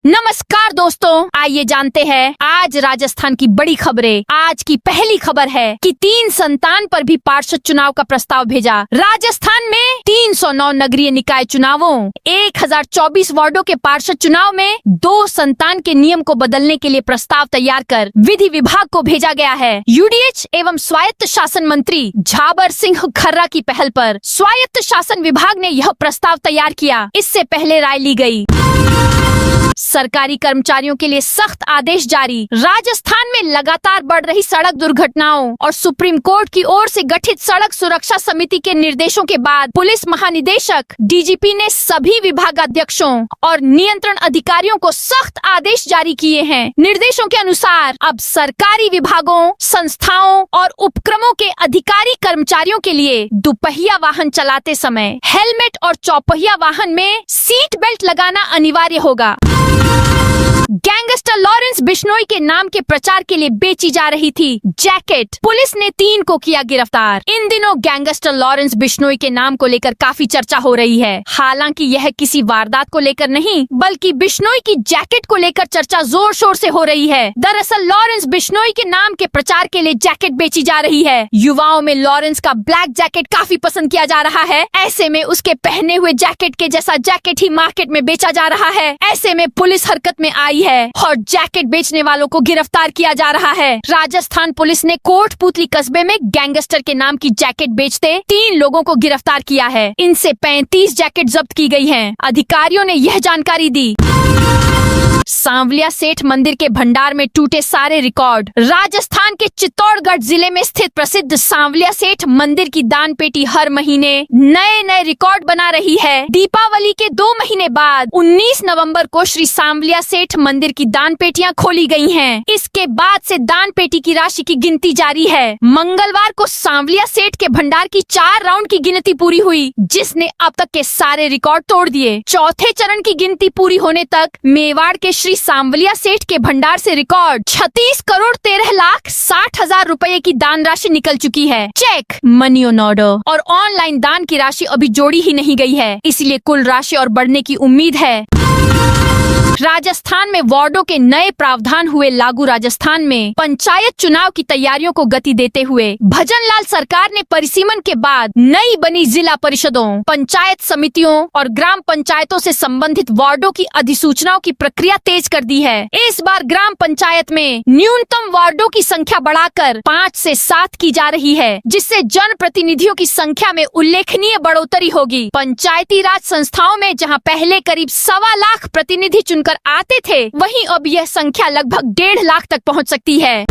नमस्कार दोस्तों, आइए जानते हैं आज राजस्थान की बड़ी खबरें। आज की पहली खबर है कि 3 संतान पर भी पार्षद चुनाव का प्रस्ताव भेजा। राजस्थान में 309 नगरीय निकाय चुनावों 1024 वार्डों के पार्षद चुनाव में 2 संतान के नियम को बदलने के लिए प्रस्ताव तैयार कर विधि विभाग को भेजा गया है। यूडीएच एवं स्वायत्त शासन मंत्री झाबर सिंह खर्रा की पहल पर स्वायत्त शासन विभाग ने यह प्रस्ताव तैयार किया। इससे पहले राय ली गई। सरकारी कर्मचारियों के लिए सख्त आदेश जारी। राजस्थान में लगातार बढ़ रही सड़क दुर्घटनाओं और सुप्रीम कोर्ट की ओर से गठित सड़क सुरक्षा समिति के निर्देशों के बाद पुलिस महानिदेशक डीजीपी ने सभी विभागाध्यक्षों और नियंत्रण अधिकारियों को सख्त आदेश जारी किए हैं। निर्देशों के अनुसार अब सरकारी विभागों, संस्थाओं और उपक्रमों के अधिकारी कर्मचारियों के लिए दुपहिया वाहन चलाते समय हेलमेट और चौपहिया वाहन में सीट बेल्ट लगाना अनिवार्य होगा। गैंगस्टर लॉरेंस बिश्नोई के नाम के प्रचार के लिए बेची जा रही थी जैकेट, पुलिस ने 3 को किया गिरफ्तार। इन दिनों गैंगस्टर लॉरेंस बिश्नोई के नाम को लेकर काफी चर्चा हो रही है। हालांकि यह किसी वारदात को लेकर नहीं, बल्कि बिश्नोई की जैकेट को लेकर चर्चा जोर शोर से हो रही है। दरअसल लॉरेंस बिश्नोई के नाम के प्रचार के लिए जैकेट बेची जा रही है। युवाओं में लॉरेंस का ब्लैक जैकेट काफी पसंद किया जा रहा है। ऐसे में उसके पहने हुए जैकेट के जैसा जैकेट ही मार्केट में बेचा जा रहा है। ऐसे में पुलिस हरकत में आई है और जैकेट बेचने वालों को गिरफ्तार किया जा रहा है। राजस्थान पुलिस ने कोटपुतली कस्बे में गैंगस्टर के नाम की जैकेट बेचते 3 लोगों को गिरफ्तार किया है। इनसे 35 जैकेट जब्त की गई हैं। अधिकारियों ने यह जानकारी दी। सांवलिया सेठ मंदिर के भंडार में टूटे सारे रिकॉर्ड। राजस्थान के चित्तौड़गढ़ जिले में स्थित प्रसिद्ध सांवलिया सेठ मंदिर की दान पेटी हर महीने नए रिकॉर्ड बना रही है। दीपावली के 2 महीने बाद 19 नवंबर को श्री सांवलिया सेठ मंदिर की दान पेटियां खोली गई हैं। इसके बाद से दान पेटी की राशि की गिनती जारी है। मंगलवार को सांवलिया सेठ के भंडार की 4 राउंड की गिनती पूरी हुई, जिसने अब तक के सारे रिकॉर्ड तोड़ दिए। चौथे चरण की गिनती पूरी होने तक मेवाड़ के श्री सांवलिया सेठ के भंडार से रिकॉर्ड 36 करोड़ 13 लाख 60 हजार रुपए की दान राशि निकल चुकी है। चेक, मनी ऑन ऑर्डर और ऑनलाइन दान की राशि अभी जोड़ी ही नहीं गई है, इसलिए कुल राशि और बढ़ने की उम्मीद है। राजस्थान में वार्डों के नए प्रावधान हुए लागू। राजस्थान में पंचायत चुनाव की तैयारियों को गति देते हुए भजनलाल सरकार ने परिसीमन के बाद नई बनी जिला परिषदों, पंचायत समितियों और ग्राम पंचायतों से संबंधित वार्डों की अधिसूचनाओं की प्रक्रिया तेज कर दी है। इस बार ग्राम पंचायत में न्यूनतम वार्डों की संख्या बढ़ाकर 5 से 7 की जा रही है, जिससे जन प्रतिनिधियों की संख्या में उल्लेखनीय बढ़ोतरी होगी। पंचायती राज संस्थाओं में जहाँ पहले करीब 1.25 लाख प्रतिनिधि चुनकर आते थे, वहीं अब यह संख्या लगभग 1.5 लाख तक पहुंच सकती है।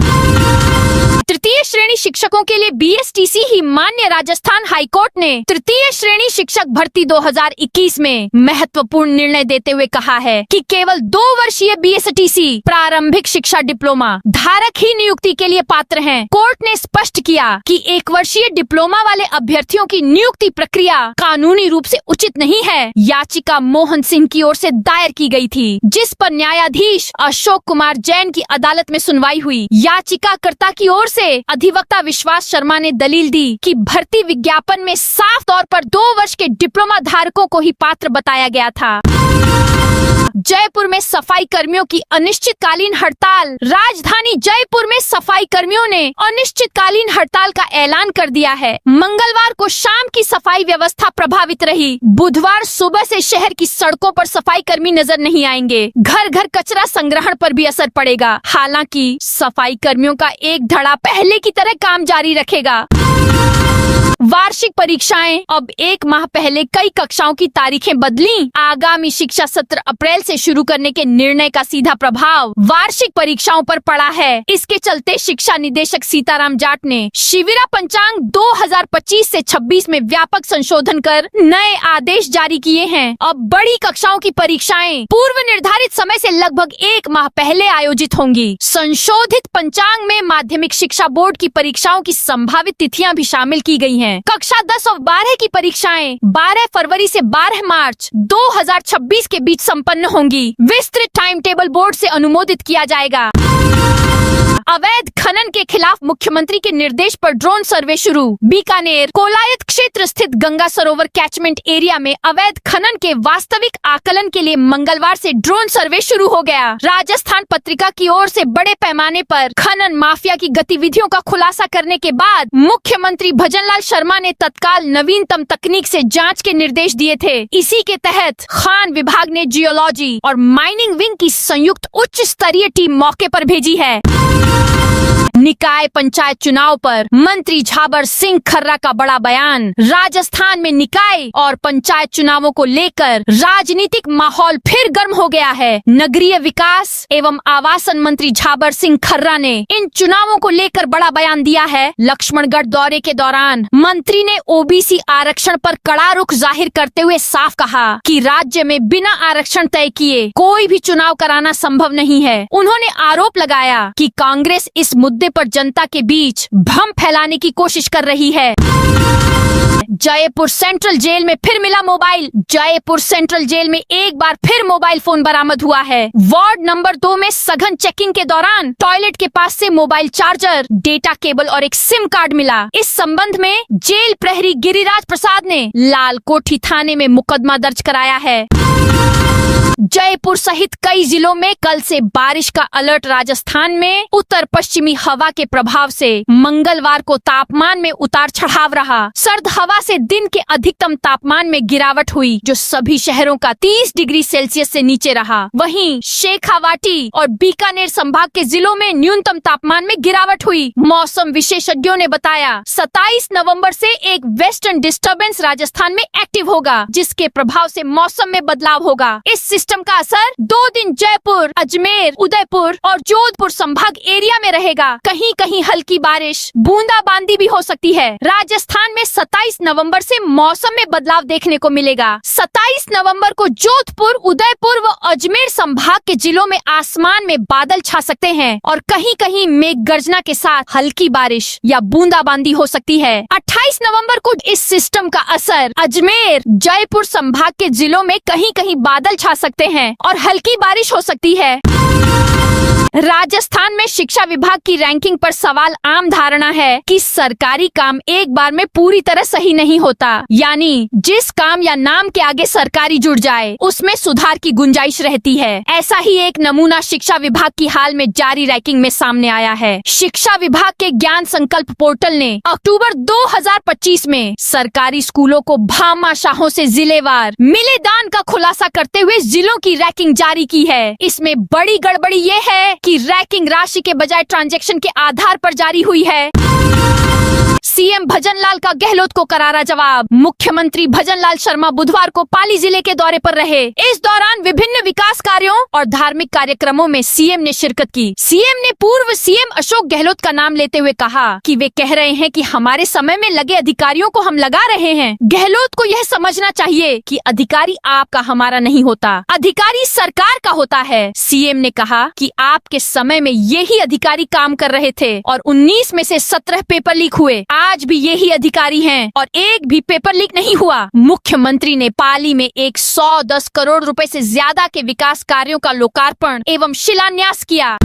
तृतीय श्रेणी शिक्षकों के लिए बीएसटीसी ही मान्य। राजस्थान हाईकोर्ट ने तृतीय श्रेणी शिक्षक भर्ती 2021 में महत्वपूर्ण निर्णय देते हुए कहा है कि केवल 2 वर्षीय बीएसटीसी प्रारंभिक शिक्षा डिप्लोमा धारक ही नियुक्ति के लिए पात्र हैं। कोर्ट ने स्पष्ट किया कि 1 वर्षीय डिप्लोमा वाले अभ्यर्थियों की नियुक्ति प्रक्रिया कानूनी रूप से उचित नहीं है। याचिका मोहन सिंह की ओर से दायर की गई थी, जिस पर न्यायाधीश अशोक कुमार जैन की अदालत में सुनवाई हुई। याचिकाकर्ता की ओर से अधिवक्ता विश्वास शर्मा ने दलील दी कि भर्ती विज्ञापन में साफ तौर पर 2 वर्ष के डिप्लोमा धारकों को ही पात्र बताया गया था। जयपुर में सफाई कर्मियों की अनिश्चितकालीन हड़ताल। राजधानी जयपुर में सफाई कर्मियों ने अनिश्चितकालीन हड़ताल का ऐलान कर दिया है। मंगलवार को शाम की सफाई व्यवस्था प्रभावित रही। बुधवार सुबह से शहर की सड़कों पर सफाई कर्मी नजर नहीं आएंगे। घर घर कचरा संग्रहण पर भी असर पड़ेगा। हालांकि सफाई कर्मियों का एक धड़ा पहले की तरह काम जारी रखेगा। वार्षिक परीक्षाएं। अब 1 माह पहले कई कक्षाओं की तारीखें बदली। आगामी शिक्षा सत्र अप्रैल से शुरू करने के निर्णय का सीधा प्रभाव वार्षिक परीक्षाओं पर पड़ा है। इसके चलते शिक्षा निदेशक सीताराम जाट ने शिविरा पंचांग 2025 से 26 में व्यापक संशोधन कर नए आदेश जारी किए हैं। अब बड़ी कक्षाओं की परीक्षाएं पूर्व निर्धारित समय से लगभग 1 माह पहले आयोजित होंगी। संशोधित पंचांग में माध्यमिक शिक्षा बोर्ड की परीक्षाओं की संभावित तिथियां भी शामिल की गई हैं। कक्षा 10 और 12 की परीक्षाएं 12 फरवरी से 12 मार्च 2026 के बीच संपन्न होंगी। विस्तृत टाइम टेबल बोर्ड से अनुमोदित किया जाएगा। अवैध खनन के खिलाफ मुख्यमंत्री के निर्देश पर ड्रोन सर्वे शुरू। बीकानेर कोलायत क्षेत्र स्थित गंगा सरोवर कैचमेंट एरिया में अवैध खनन के वास्तविक आकलन के लिए मंगलवार से ड्रोन सर्वे शुरू हो गया। राजस्थान पत्रिका की ओर से बड़े पैमाने पर खनन माफिया की गतिविधियों का खुलासा करने के बाद मुख्यमंत्री भजनलाल शर्मा ने तत्काल नवीनतम तकनीक से जांच के निर्देश दिए थे। इसी के तहत खान विभाग ने जियोलॉजी और माइनिंग विंग की संयुक्त उच्च स्तरीय टीम मौके पर भेजी है। निकाय पंचायत चुनाव पर मंत्री झाबर सिंह खर्रा का बड़ा बयान। राजस्थान में निकाय और पंचायत चुनावों को लेकर राजनीतिक माहौल फिर गर्म हो गया है। नगरीय विकास एवं आवासन मंत्री झाबर सिंह खर्रा ने इन चुनावों को लेकर बड़ा बयान दिया है। लक्ष्मणगढ़ दौरे के दौरान मंत्री ने ओबीसी आरक्षण पर कड़ा रुख जाहिर करते हुए साफ कहा कि राज्य में बिना आरक्षण तय किए कोई भी चुनाव कराना संभव नहीं है। उन्होंने आरोप लगाया कि कांग्रेस इस मुद्दे पर जनता के बीच भ्रम फैलाने की कोशिश कर रही है। जयपुर सेंट्रल जेल में फिर मिला मोबाइल। जयपुर सेंट्रल जेल में एक बार फिर मोबाइल फोन बरामद हुआ है। वार्ड नंबर 2 में सघन चेकिंग के दौरान टॉयलेट के पास से मोबाइल चार्जर, डेटा केबल और एक सिम कार्ड मिला। इस संबंध में जेल प्रहरी गिरिराज प्रसाद ने लाल कोठी थाने में मुकदमा दर्ज कराया है। जयपुर सहित कई जिलों में कल से बारिश का अलर्ट। राजस्थान में उत्तर पश्चिमी हवा के प्रभाव से मंगलवार को तापमान में उतार चढ़ाव रहा। सर्द हवा से दिन के अधिकतम तापमान में गिरावट हुई, जो सभी शहरों का 30 डिग्री सेल्सियस से नीचे रहा। वहीं शेखावाटी और बीकानेर संभाग के जिलों में न्यूनतम तापमान में गिरावट हुई। मौसम विशेषज्ञों ने बताया 27 नवंबर से एक वेस्टर्न डिस्टर्बेंस राजस्थान में एक्टिव होगा, जिसके प्रभाव से मौसम में बदलाव होगा। इस सिस्टम का असर 2 दिन जयपुर, अजमेर, उदयपुर और जोधपुर संभाग एरिया में रहेगा। कहीं कहीं हल्की बारिश, बूंदाबांदी भी हो सकती है। राजस्थान में 27 नवंबर से मौसम में बदलाव देखने को मिलेगा। 27 नवंबर को जोधपुर, उदयपुर व अजमेर संभाग के जिलों में आसमान में बादल छा सकते हैं और कहीं कहीं मेघ गर्जना के साथ हल्की बारिश या बूंदाबांदी हो सकती है। 28 नवंबर को इस सिस्टम का असर अजमेर, जयपुर संभाग के जिलों में कहीं कहीं बादल छा सकते हैं और हल्की बारिश हो सकती है। राजस्थान में शिक्षा विभाग की रैंकिंग पर सवाल। आम धारणा है कि सरकारी काम एक बार में पूरी तरह सही नहीं होता, यानी जिस काम या नाम के आगे सरकारी जुड़ जाए उसमें सुधार की गुंजाइश रहती है। ऐसा ही एक नमूना शिक्षा विभाग की हाल में जारी रैंकिंग में सामने आया है। शिक्षा विभाग के ज्ञान संकल्प पोर्टल ने अक्टूबर 2025 में सरकारी स्कूलों को भामाशाहों से जिलेवार मिले दान का खुलासा करते हुए जिलों की रैंकिंग जारी की है। इसमें बड़ी गड़बड़ी ये है कि रैंकिंग राशि के बजाय ट्रांजैक्शन के आधार पर जारी हुई है। सीएम भजनलाल का गहलोत को करारा जवाब। मुख्यमंत्री भजनलाल शर्मा बुधवार को पाली जिले के दौरे पर रहे। इस दौरान विभिन्न विकास कार्यों और धार्मिक कार्यक्रमों में सीएम ने शिरकत की। सीएम ने पूर्व सीएम अशोक गहलोत का नाम लेते हुए कहा कि वे कह रहे हैं कि हमारे समय में लगे अधिकारियों को हम लगा रहे हैं। गहलोत को यह समझना चाहिए कि अधिकारी आपका हमारा नहीं होता, अधिकारी सरकार का होता है। सीएम ने कहा कि आपके समय में यही अधिकारी काम कर रहे थे और 19 में से 17 पेपर लीक हुए। आज भी यही अधिकारी हैं और एक भी पेपर लीक नहीं हुआ। मुख्यमंत्री ने पाली में 110 करोड़ रुपए से ज्यादा के विकास कार्यों का लोकार्पण एवं शिलान्यास किया।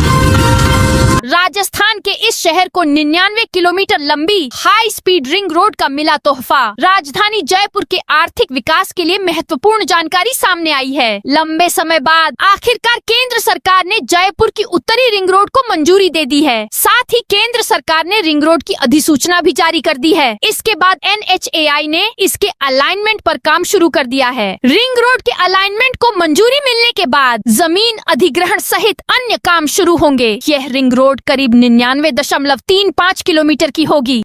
राजस्थान के इस शहर को 99 किलोमीटर लंबी हाई स्पीड रिंग रोड का मिला तोहफा। राजधानी जयपुर के आर्थिक विकास के लिए महत्वपूर्ण जानकारी सामने आई है। लंबे समय बाद आखिरकार केंद्र सरकार ने जयपुर की उत्तरी रिंग रोड को मंजूरी दे दी है। साथ ही केंद्र सरकार ने रिंग रोड की अधिसूचना भी जारी कर दी है। इसके बाद NHAI ने इसके अलाइनमेंट पर काम शुरू कर दिया है। रिंग रोड के अलाइनमेंट को मंजूरी मिलने के बाद जमीन अधिग्रहण सहित अन्य काम शुरू होंगे। यह रिंग रोड करीब 99.35 किलोमीटर की होगी।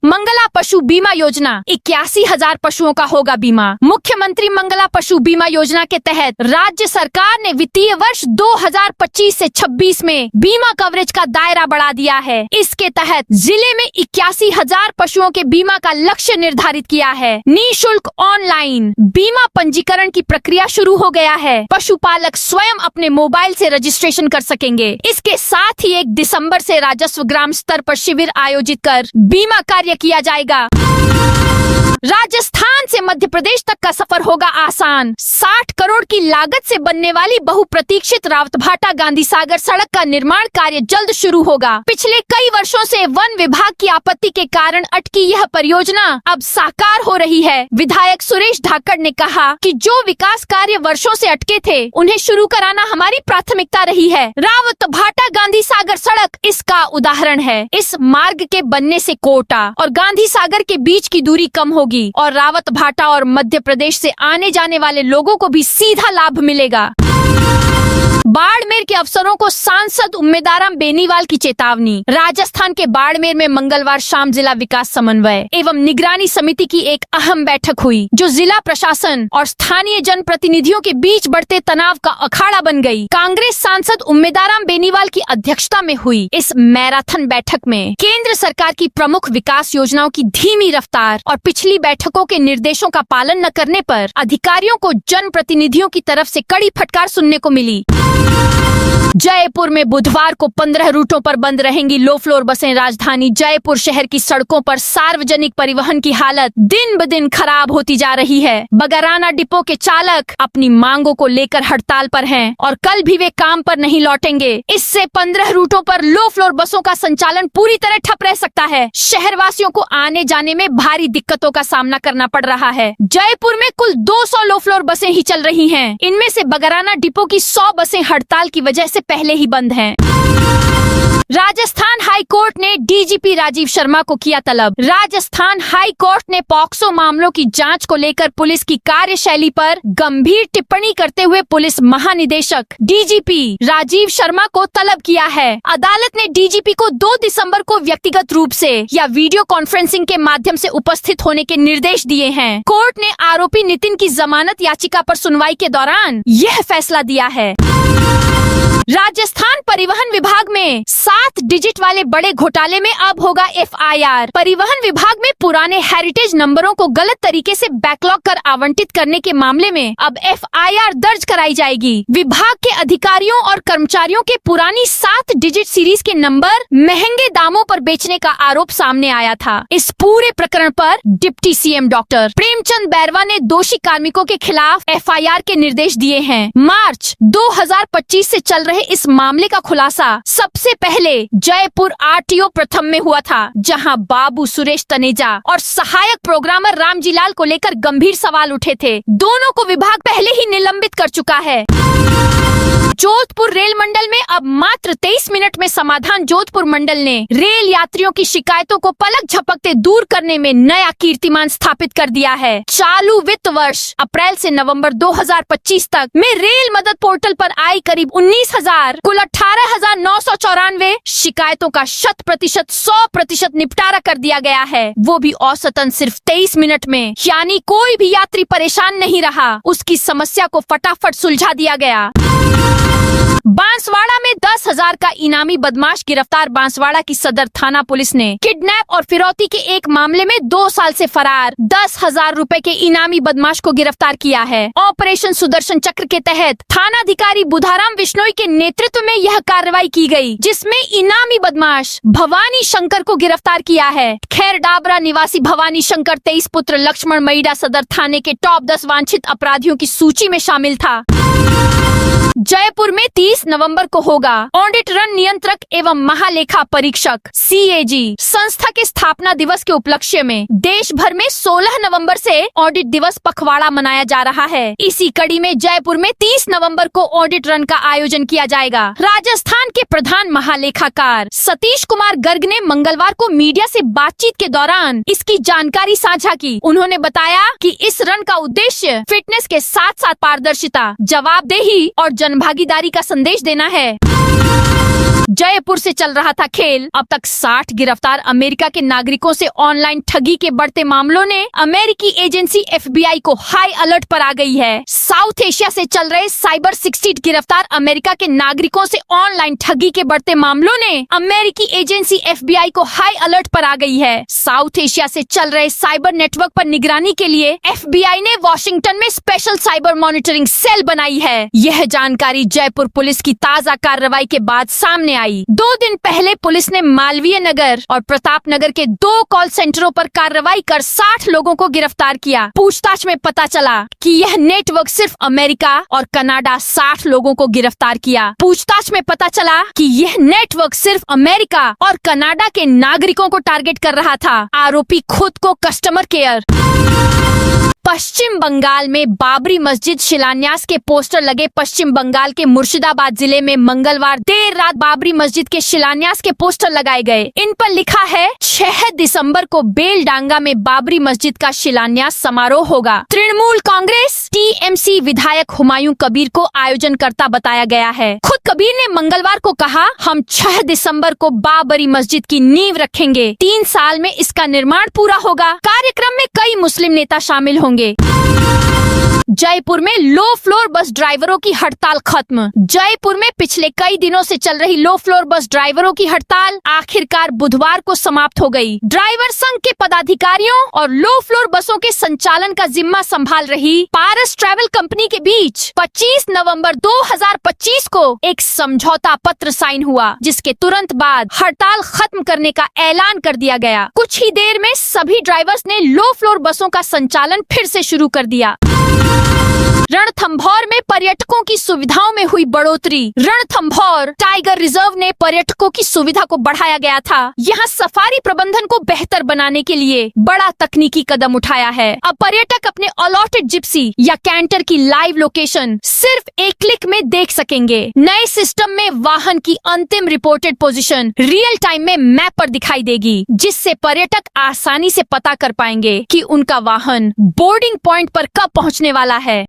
मंगला पशु बीमा योजना 81,000 पशुओं का होगा बीमा। मुख्यमंत्री मंगला पशु बीमा योजना के तहत राज्य सरकार ने वित्तीय वर्ष 2025 से 26 में बीमा कवरेज का दायरा बढ़ा दिया है। इसके तहत जिले में 81,000 पशुओं के बीमा का लक्ष्य निर्धारित किया है। निःशुल्क ऑनलाइन बीमा पंजीकरण की प्रक्रिया शुरू हो गया है। पशुपालक स्वयं अपने मोबाइल से रजिस्ट्रेशन कर सकेंगे। इसके साथ ही 1 दिसंबर से राजस्व ग्राम स्तर पर शिविर आयोजित कर बीमा कार्य किया जाएगा। राजस्थान से मध्य प्रदेश तक का सफर होगा आसान। 60 करोड़ की लागत से बनने वाली बहुप्रतीक्षित रावतभाटा गांधी सागर सड़क का निर्माण कार्य जल्द शुरू होगा। पिछले कई वर्षों से वन विभाग की आपत्ति के कारण अटकी यह परियोजना अब साकार हो रही है। विधायक सुरेश धाकड़ ने कहा कि जो विकास कार्य वर्षों से अटके थे उन्हें शुरू कराना हमारी प्राथमिकता रही है। रावतभाटा गांधी सागर सड़क इसका उदाहरण है। इस मार्ग के बनने से कोटा और गांधी सागर के बीच की दूरी कम होगी और रावतभाटा और मध्य प्रदेश से आने जाने वाले लोगों को भी सीधा लाभ मिलेगा। बाड़मेर के अफसरों को सांसद उम्मेदाराम बेनीवाल की चेतावनी। राजस्थान के बाड़मेर में मंगलवार शाम जिला विकास समन्वय एवं निगरानी समिति की एक अहम बैठक हुई, जो जिला प्रशासन और स्थानीय जनप्रतिनिधियों के बीच बढ़ते तनाव का अखाड़ा बन गई। कांग्रेस सांसद उम्मेदाराम बेनीवाल की अध्यक्षता में हुई इस मैराथन बैठक में केंद्र सरकार की प्रमुख विकास योजनाओं की धीमी रफ्तार और पिछली बैठकों के निर्देशों का पालन न करने पर अधिकारियों को जनप्रतिनिधियों की तरफ से कड़ी फटकार सुनने को मिली। जयपुर में बुधवार को 15 रूटों पर बंद रहेंगी लो फ्लोर बसें। राजधानी जयपुर शहर की सड़कों पर सार्वजनिक परिवहन की हालत दिन ब दिन खराब होती जा रही है। बगराना डिपो के चालक अपनी मांगों को लेकर हड़ताल पर हैं और कल भी वे काम पर नहीं लौटेंगे। इससे 15 रूटों पर लो फ्लोर बसों का संचालन पूरी तरह ठप रह सकता है। शहरवासियों को आने जाने में भारी दिक्कतों का सामना करना पड़ रहा है। जयपुर में कुल 200 लो फ्लोर बसें ही चल रही हैं। इनमें से बगराना डिपो की 100 बसें हड़ताल की वजह से पहले ही बंद हैं। राजस्थान हाई कोर्ट ने डीजीपी राजीव शर्मा को किया तलब। राजस्थान हाई कोर्ट ने पॉक्सो मामलों की जांच को लेकर पुलिस की कार्यशैली पर गंभीर टिप्पणी करते हुए पुलिस महानिदेशक डीजीपी राजीव शर्मा को तलब किया है। अदालत ने डीजीपी को 2 दिसंबर को व्यक्तिगत रूप से या वीडियो कॉन्फ्रेंसिंग के माध्यम से उपस्थित होने के निर्देश दिए हैं। कोर्ट ने आरोपी नितिन की जमानत याचिका पर सुनवाई के दौरान यह फैसला दिया है। राजस्थान परिवहन विभाग में 7 डिजिट वाले बड़े घोटाले में अब होगा एफआईआर। परिवहन विभाग में पुराने हेरिटेज नंबरों को गलत तरीके से बैकलॉग कर आवंटित करने के मामले में अब एफआईआर दर्ज कराई जाएगी। विभाग के अधिकारियों और कर्मचारियों के पुरानी 7 डिजिट सीरीज के नंबर महंगे दामों पर बेचने का आरोप सामने आया था। इस पूरे प्रकरण पर deputy CM doctor Premchand Bairwa ने दोषी कार्मिकों के खिलाफ एफआईआर के निर्देश दिए हैं। मार्च 2025 से चल रहे इस मामले का खुलासा सबसे पहले जयपुर आरटीओ प्रथम में हुआ था, जहां बाबू सुरेश तनेजा और सहायक प्रोग्रामर रामजीलाल को लेकर गंभीर सवाल उठे थे। दोनों को विभाग पहले ही निलंबित कर चुका है। जोधपुर रेल मंडल में अब मात्र 23 मिनट में समाधान। जोधपुर मंडल ने रेल यात्रियों की शिकायतों को पलक झपकते दूर करने में नया कीर्तिमान स्थापित कर दिया है। चालू वित्त वर्ष अप्रैल से नवंबर 2025 तक में रेल मदद पोर्टल पर आई करीब 19,000 कुल 18,994 शिकायतों का 100% निपटारा कर दिया गया है, वो भी औसतन सिर्फ 23 मिनट में। यानी कोई भी यात्री परेशान नहीं रहा, उसकी समस्या को फटाफट सुलझा दिया गया। बांसवाड़ा में 10,000 का इनामी बदमाश गिरफ्तार। बांसवाड़ा की सदर थाना पुलिस ने किडनैप और फिरौती के एक मामले में 2 साल से फरार 10,000 रुपए के इनामी बदमाश को गिरफ्तार किया है। ऑपरेशन सुदर्शन चक्र के तहत थानाधिकारी बुधाराम बिश्नोई के नेतृत्व में यह कार्रवाई की गई, जिसमें इनामी बदमाश भवानी शंकर को गिरफ्तार किया है। खैर डाबरा निवासी भवानी शंकर 23 पुत्र लक्ष्मण मईडा सदर थाने के टॉप 10 वांछित अपराधियों की सूची में शामिल था। जयपुर में 30 नवंबर को होगा ऑडिट रन नियंत्रक एवं महालेखा परीक्षक सीएजी संस्था के स्थापना दिवस के उपलक्ष्य में देश भर में 16 नवंबर से ऑडिट दिवस पखवाड़ा मनाया जा रहा है। इसी कड़ी में जयपुर में 30 नवंबर को ऑडिट रन का आयोजन किया जाएगा। राजस्थान के प्रधान महालेखाकार सतीश कुमार गर्ग ने मंगलवार को मीडिया से बातचीत के दौरान इसकी जानकारी साझा की। उन्होंने बताया कि इस रन का उद्देश्य फिटनेस के साथ साथ पारदर्शिता, जवाबदेही और जनभागीदारी का संदेश देना है। जयपुर से चल रहा था खेल। अब तक 60 गिरफ्तार अमेरिका के नागरिकों से ऑनलाइन ठगी के बढ़ते मामलों ने अमेरिकी एजेंसी एफबीआई को हाई अलर्ट पर आ गई है। साउथ एशिया से चल रहे साइबर 60 गिरफ्तार अमेरिका के नागरिकों से ऑनलाइन ठगी के बढ़ते मामलों ने अमेरिकी एजेंसी एफबीआई को हाई अलर्ट पर आ गई है। साउथ एशिया से चल रहे साइबर नेटवर्क पर निगरानी के लिए एफबीआई ने वॉशिंगटन में स्पेशल साइबर मॉनिटरिंग सेल बनाई है। यह जानकारी जयपुर पुलिस की ताज़ा कार्रवाई के बाद सामने आई। 2 दिन पहले पुलिस ने मालवीय नगर और प्रताप नगर के 2 कॉल सेंटरों पर कार्रवाई कर 60 लोगों को गिरफ्तार किया। पूछताछ में पता चला कि यह नेटवर्क सिर्फ अमेरिका और कनाडा 60 लोगों को गिरफ्तार किया। पूछताछ में पता चला कि यह नेटवर्क सिर्फ अमेरिका और कनाडा के नागरिकों को टारगेट कर रहा था। आरोपी खुद को कस्टमर केयर। पश्चिम बंगाल में बाबरी मस्जिद शिलान्यास के पोस्टर लगे। पश्चिम बंगाल के मुर्शिदाबाद जिले में मंगलवार देर रात बाबरी मस्जिद के शिलान्यास के पोस्टर लगाए गए। इन पर लिखा है 6 दिसंबर को बेलडांगा में बाबरी मस्जिद का शिलान्यास समारोह होगा। तृणमूल कांग्रेस टीएमसी विधायक हुमायूं कबीर को आयोजनकर्ता बताया गया है। खुद कबीर ने मंगलवार को कहा, हम 6 दिसंबर को बाबरी मस्जिद की नींव रखेंगे। 3 साल में इसका निर्माण पूरा होगा। कार्यक्रम में कई मुस्लिम नेता शामिल होंगे। जयपुर में लो फ्लोर बस ड्राइवरों की हड़ताल खत्म। जयपुर में पिछले कई दिनों से चल रही लो फ्लोर बस ड्राइवरों की हड़ताल आखिरकार बुधवार को समाप्त हो गई। ड्राइवर संघ के पदाधिकारियों और लो फ्लोर बसों के संचालन का जिम्मा संभाल रही पारस ट्रैवल कंपनी के बीच 25 नवंबर 2025 को एक समझौता पत्र साइन हुआ, जिसके तुरंत बाद हड़ताल खत्म करने का ऐलान कर दिया गया। कुछ ही देर में सभी ड्राइवर्स ने लो फ्लोर बसों का संचालन फिर से शुरू कर दिया। रणथंभौर में पर्यटकों की सुविधाओं में हुई बढ़ोतरी। रणथंभौर टाइगर रिजर्व ने पर्यटकों की सुविधा को बढ़ाया गया था। यहाँ सफारी प्रबंधन को बेहतर बनाने के लिए बड़ा तकनीकी कदम उठाया है। अब पर्यटक अपने अलॉटेड जिप्सी या कैंटर की लाइव लोकेशन सिर्फ एक क्लिक में देख सकेंगे। नए सिस्टम में वाहन की अंतिम रिपोर्टेड पोजीशन रियल टाइम में मैप पर दिखाई देगी, जिससे पर्यटक आसानी से पता कर पाएंगे कि उनका वाहन बोर्डिंग पॉइंट पर कब पहुँचने वाला है।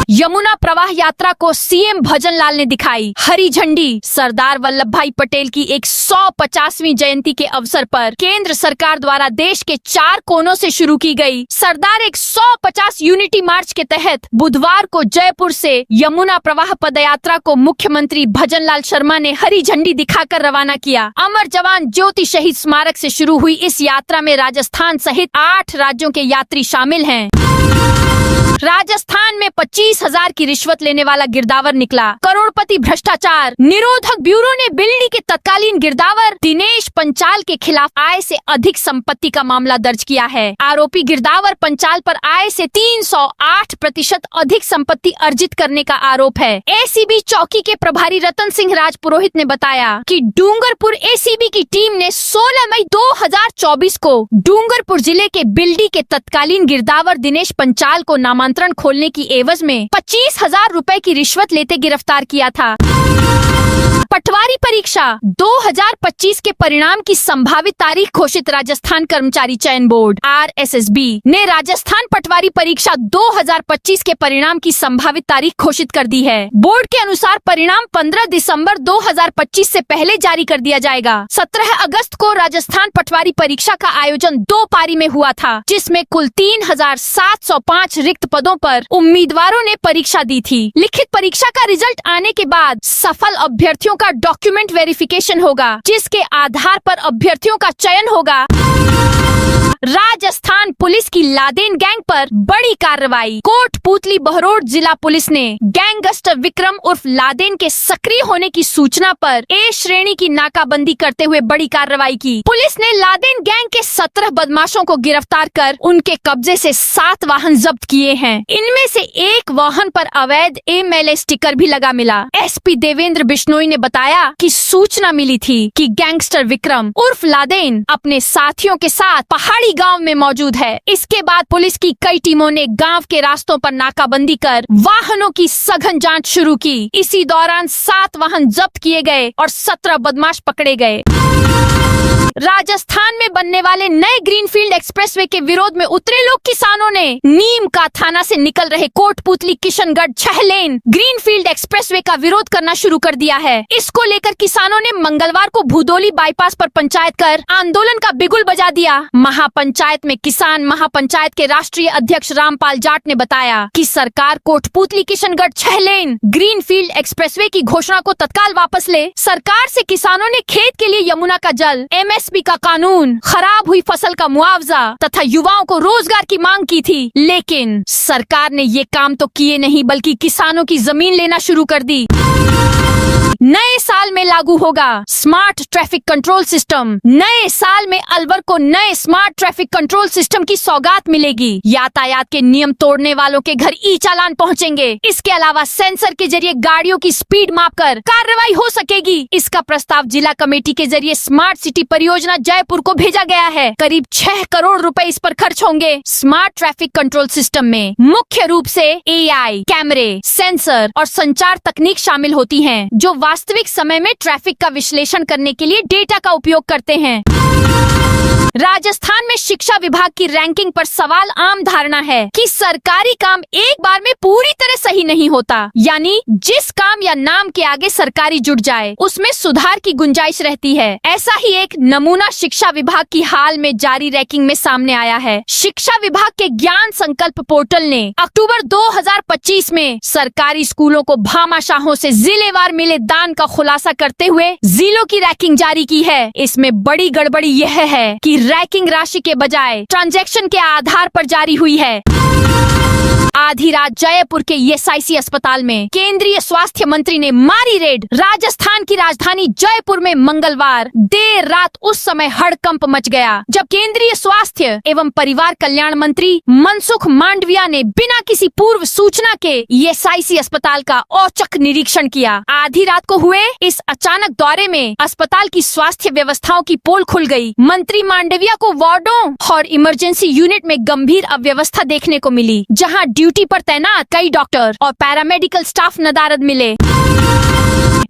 यमुना प्रवाह यात्रा को सीएम भजनलाल ने दिखाई हरी झंडी। सरदार वल्लभ भाई पटेल की 150वीं जयंती के अवसर पर केंद्र सरकार द्वारा देश के 4 कोनों से शुरू की गई सरदार 150 यूनिटी मार्च के तहत बुधवार को जयपुर से यमुना प्रवाह पदयात्रा को मुख्यमंत्री भजनलाल शर्मा ने हरी झंडी दिखाकर रवाना किया। अमर जवान ज्योति शहीद स्मारक से शुरू हुई इस यात्रा में राजस्थान सहित 8 राज्यों के यात्री शामिल हैं। राजस्थान में 25,000 की रिश्वत लेने वाला गिरदावर निकला। करोड़पति भ्रष्टाचार निरोधक ब्यूरो ने बिल्डी के तत्कालीन गिरदावर दिनेश पंचाल के खिलाफ आय से अधिक संपत्ति का मामला दर्ज किया है। आरोपी गिरदावर पंचाल पर आय से 308% अधिक संपत्ति अर्जित करने का आरोप है। एसीबी चौकी के प्रभारी रतन सिंह राजपुरोहित ने बताया कि डूंगरपुर एसीबी की टीम ने 16 मई 2024 को डूंगरपुर जिले के बिल्डी के तत्कालीन गिरदावर दिनेश पंचाल को नामांतरण खोलने की एवज में 25,000 रुपए की रिश्वत लेते गिरफ्तार किया था। पटवारी परीक्षा 2025 के परिणाम की संभावित तारीख घोषित। राजस्थान कर्मचारी चयन बोर्ड आरएसएसबी ने राजस्थान पटवारी परीक्षा 2025 के परिणाम की संभावित तारीख घोषित कर दी है। बोर्ड के अनुसार परिणाम 15 दिसंबर 2025 से पहले जारी कर दिया जाएगा। 17 अगस्त को राजस्थान पटवारी परीक्षा का आयोजन 2 पारी में हुआ था, जिसमें कुल 3,705 रिक्त पदों पर उम्मीदवारों ने परीक्षा दी थी। लिखित परीक्षा का रिजल्ट आने के बाद सफल अभ्यर्थियों का डॉक्यूमेंट वेरिफिकेशन होगा, जिसके आधार पर अभ्यर्थियों का चयन होगा। राजस्थान पुलिस की लादेन गैंग पर बड़ी कार्रवाई। कोटपूतली बहरोड जिला पुलिस ने गैंगस्टर विक्रम उर्फ लादेन के सक्रिय होने की सूचना पर ए श्रेणी की नाकाबंदी करते हुए बड़ी कार्रवाई की। पुलिस ने लादेन गैंग के 17 बदमाशों को गिरफ्तार कर उनके कब्जे से 7 वाहन जब्त किए हैं। इनमें से एक वाहन पर अवैध एमएलए स्टिकर भी लगा मिला। एसपी देवेंद्र बिश्नोई ने बताया कि सूचना मिली थी कि गैंगस्टर विक्रम उर्फ लादेन अपने साथियों के साथ पहाड़ी गांव में मौजूद है। इसके बाद पुलिस की कई टीमों ने गांव के रास्तों पर नाकाबंदी कर वाहनों की सघन जांच शुरू की। इसी दौरान 7 वाहन जब्त किए गए और 17 बदमाश पकड़े गए। राजस्थान में बनने वाले नए ग्रीनफील्ड एक्सप्रेसवे के विरोध में उतरे लोग किसानों ने नीम का थाना से निकल रहे Kotputli Kishangarh 6 lane greenfield expressway का विरोध करना शुरू कर दिया है। इसको लेकर किसानों ने मंगलवार को भूदोली बाईपास पर पंचायत कर आंदोलन का बिगुल बजा दिया। महापंचायत में किसान महापंचायत के राष्ट्रीय अध्यक्ष रामपाल जाट ने बताया कि सरकार Kotputli Kishangarh 6 lane greenfield expressway की घोषणा को तत्काल वापस ले। सरकार से किसानों ने खेत के लिए यमुना का जल, एमएसपी का कानून, खराब हुई फसल का मुआवजा तथा युवाओं को रोजगार की मांग की थी, लेकिन सरकार ने ये काम तो किए नहीं बल्कि किसानों की जमीन लेना शुरू कर दी। नए साल में लागू होगा स्मार्ट ट्रैफिक कंट्रोल सिस्टम। नए साल में अलवर को नए स्मार्ट ट्रैफिक कंट्रोल सिस्टम की सौगात मिलेगी। यातायात के नियम तोड़ने वालों के घर ई चालान पहुंचेंगे। इसके अलावा सेंसर के जरिए गाड़ियों की स्पीड मापकर कार्रवाई हो सकेगी। इसका प्रस्ताव जिला कमेटी के जरिए स्मार्ट सिटी परियोजना जयपुर को भेजा गया है। करीब 6 करोड़ रुपए इस पर खर्च होंगे। स्मार्ट ट्रैफिक कंट्रोल सिस्टम में मुख्य रूप से एआई, कैमरे, सेंसर और संचार तकनीक शामिल होती हैं, जो वास्तविक समय में ट्रैफिक का विश्लेषण करने के लिए डेटा का उपयोग करते हैं। राजस्थान में शिक्षा विभाग की रैंकिंग पर सवाल आम धारणा है कि सरकारी काम एक बार में पूरी तरह सही नहीं होता, यानी जिस काम या नाम के आगे सरकारी जुड़ जाए उसमें सुधार की गुंजाइश रहती है। ऐसा ही एक नमूना शिक्षा विभाग की हाल में जारी रैंकिंग में सामने आया है। शिक्षा विभाग के ज्ञान संकल्प पोर्टल ने अक्टूबर 2025 में सरकारी स्कूलों को भामाशाहों से जिलेवार मिले दान का खुलासा करते हुए जिलों की रैंकिंग जारी की है। इसमें बड़ी गड़बड़ी यह है कि रैंकिंग राशि के बजाय ट्रांजैक्शन के आधार पर जारी हुई है। आधी रात जयपुर के ईएसआईसी अस्पताल में केंद्रीय स्वास्थ्य मंत्री ने मारी रेड। राजस्थान की राजधानी जयपुर में मंगलवार देर रात उस समय हड़कंप मच गया जब केंद्रीय स्वास्थ्य एवं परिवार कल्याण मंत्री मनसुख मांडविया ने बिना किसी पूर्व सूचना के ईएसआईसी अस्पताल का औचक निरीक्षण किया। आधी रात को हुए इस अचानक दौरे में अस्पताल की स्वास्थ्य व्यवस्थाओं की पोल खुल गई। मंत्री मांडविया को वार्डों और इमरजेंसी यूनिट में गंभीर अव्यवस्था देखने को मिली, जहां ड्यूटी पर तैनात कई डॉक्टर और पैरामेडिकल स्टाफ नदारद मिले।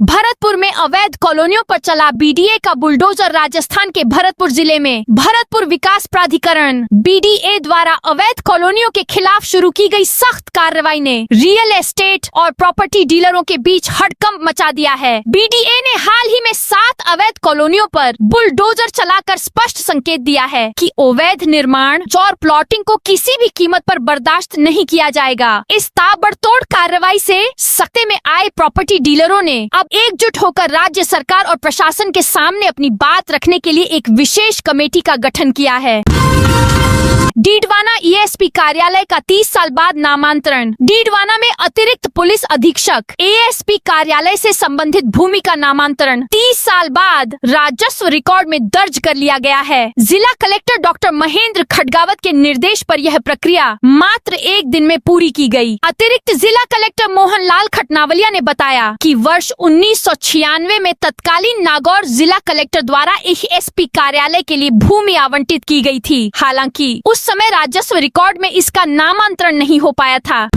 भरतपुर में अवैध कॉलोनियों पर चला बीडीए का बुलडोजर। राजस्थान के भरतपुर जिले में भरतपुर विकास प्राधिकरण बीडीए द्वारा अवैध कॉलोनियों के खिलाफ शुरू की गई सख्त कार्रवाई ने रियल एस्टेट और प्रॉपर्टी डीलरों के बीच हड़कंप मचा दिया है। बीडीए ने हाल ही में 7 अवैध कॉलोनियों पर बुलडोजर चलाकर स्पष्ट संकेत दिया है कि अवैध निर्माण और प्लॉटिंग को किसी भी कीमत पर बर्दाश्त नहीं किया जाएगा। इस ताबड़तोड़ कार्रवाई से सकते में आए प्रॉपर्टी डीलरों ने अब एकजुट होकर राज्य सरकार और प्रशासन के सामने अपनी बात रखने के लिए एक विशेष कमेटी का गठन किया है। डीडवाना ईएसपी कार्यालय का 30 साल बाद नामांतरण। डीडवाना में अतिरिक्त पुलिस अधीक्षक एएसपी कार्यालय से संबंधित भूमि का नामांतरण 30 साल बाद राजस्व रिकॉर्ड में दर्ज कर लिया गया है। जिला कलेक्टर डॉक्टर महेंद्र खडगावत के निर्देश पर यह प्रक्रिया मात्र 1 दिन में पूरी की गई। अतिरिक्त जिला कलेक्टर मोहन लाल खटनावलिया ने बताया कि वर्ष 1996 में तत्कालीन नागौर जिला कलेक्टर द्वारा एएसपी कार्यालय के लिए भूमि आवंटित की गई थी। हालांकि उस समय राजस्व रिकॉर्ड में इसका नामांतरण नहीं हो पाया था।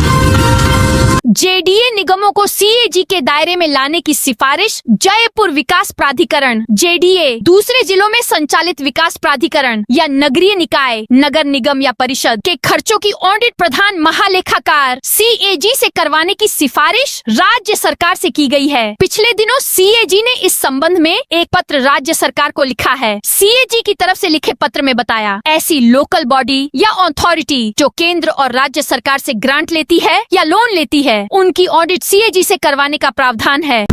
जेडीए निगमों को सीएजी के दायरे में लाने की सिफारिश। जयपुर विकास प्राधिकरण जेडीए दूसरे जिलों में संचालित विकास प्राधिकरण या नगरीय निकाय, नगर निगम या परिषद के खर्चों की ऑडिट प्रधान महालेखाकार सीएजी से करवाने की सिफारिश राज्य सरकार से की गई है। पिछले दिनों सीएजी ने इस संबंध में एक पत्र राज्य सरकार को लिखा है। सीएजी की तरफ से लिखे पत्र में बताया, ऐसी लोकल बॉडी या अथॉरिटी जो केंद्र और राज्य सरकार से ग्रांट लेती है या लोन लेती है, उनकी ऑडिट सीएजी से करवाने का प्रावधान है।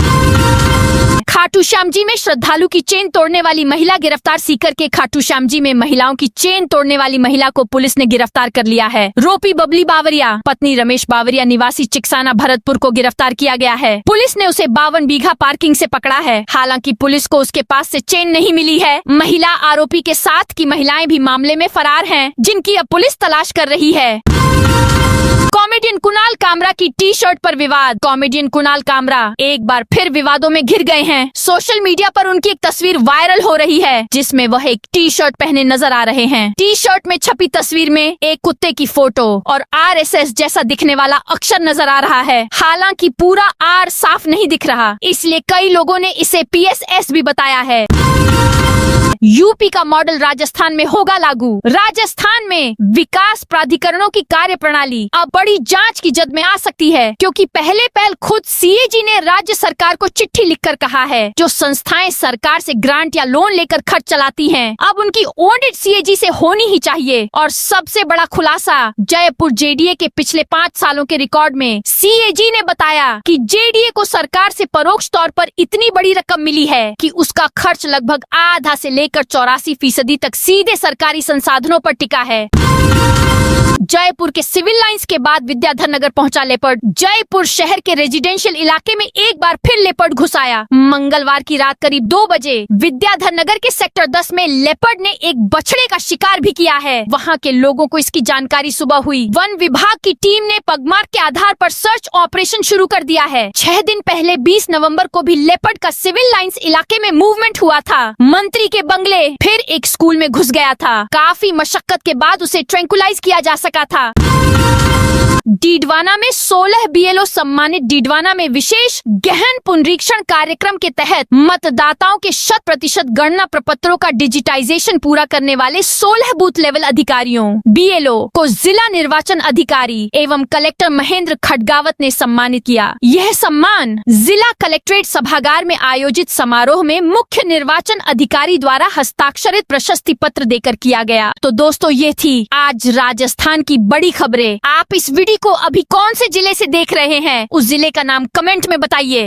खाटू श्याम जी में श्रद्धालु की चेन तोड़ने वाली महिला गिरफ्तार। सीकर के खाटू श्याम जी में महिलाओं की चेन तोड़ने वाली महिला को पुलिस ने गिरफ्तार कर लिया है। रोपी बबली बावरिया पत्नी रमेश बावरिया निवासी चिकसाना भरतपुर को गिरफ्तार किया गया है। पुलिस ने उसे 52 बीघा पार्किंग से पकड़ा है। हालांकि पुलिस को उसके पास से चेन नहीं मिली है। महिला आरोपी के साथ की महिलाएं भी मामले में फरार हैं, जिनकी अब पुलिस तलाश कर रही है। कॉमेडियन कुणाल कामरा की टी शर्ट पर विवाद। कॉमेडियन कुणाल कामरा एक बार फिर विवादों में घिर गए हैं। सोशल मीडिया पर उनकी एक तस्वीर वायरल हो रही है, जिसमें वह एक टी शर्ट पहने नजर आ रहे हैं। टी शर्ट में छपी तस्वीर में एक कुत्ते की फोटो और आरएसएस जैसा दिखने वाला अक्षर नजर आ रहा है। हालांकि पूरा आर साफ नहीं दिख रहा, इसलिए कई लोगों ने इसे पीएसएस भी बताया है। यूपी का मॉडल राजस्थान में होगा लागू। राजस्थान में विकास प्राधिकरणों की कार्य प्रणाली अब बड़ी जांच की जद में आ सकती है, क्योंकि पहले खुद सीएजी ने राज्य सरकार को चिट्ठी लिखकर कहा है, जो संस्थाएं सरकार से ग्रांट या लोन लेकर खर्च चलाती हैं, अब उनकी ऑडिट सीएजी से होनी ही चाहिए। और सबसे बड़ा खुलासा, जयपुर जेडीए के पिछले 5 सालों के रिकॉर्ड में सीएजी ने बताया कि जेडीए को सरकार से परोक्ष तौर पर इतनी बड़ी रकम मिली है कि उसका खर्च लगभग आधा से लेकर 84% तक सीधे सरकारी संसाधनों पर टिका है। जयपुर के सिविल लाइंस के बाद विद्याधर नगर पहुंचा लेपर्ड। जयपुर शहर के रेजिडेंशियल इलाके में एक बार फिर लेपर्ड घुस आया। मंगलवार की रात करीब 2 बजे विद्याधर नगर के सेक्टर 10 में लेपर्ड ने एक बछड़े का शिकार भी किया है। वहां के लोगों को इसकी जानकारी सुबह हुई। वन विभाग की टीम ने पगमार्क के आधार पर सर्च ऑपरेशन शुरू कर दिया है। 6 दिन पहले 20 नवंबर को भी लेपर्ड का सिविल लाइंस इलाके में मूवमेंट हुआ था। मंत्री के बंगले फिर एक स्कूल में घुस गया था। काफी मशक्कत के बाद उसे ट्रैंकुलाइज किया जा सका था। डीडवाना में 16 बीएलओ सम्मानित। डीडवाना में विशेष गहन पुनरीक्षण कार्यक्रम के तहत मतदाताओं के 100% गणना प्रपत्रों का डिजिटाइजेशन पूरा करने वाले 16 बूथ लेवल अधिकारियों बीएलओ को जिला निर्वाचन अधिकारी एवं कलेक्टर महेंद्र खडगावत ने सम्मानित किया। यह सम्मान जिला कलेक्ट्रेट सभागार में आयोजित समारोह में मुख्य निर्वाचन अधिकारी द्वारा हस्ताक्षरित प्रशस्ति पत्र देकर किया गया। तो दोस्तों, ये थी आज राजस्थान की बड़ी खबरें। आप इस वीडियो को अभी कौन से जिले से देख रहे हैं, उस जिले का नाम कमेंट में बताइए।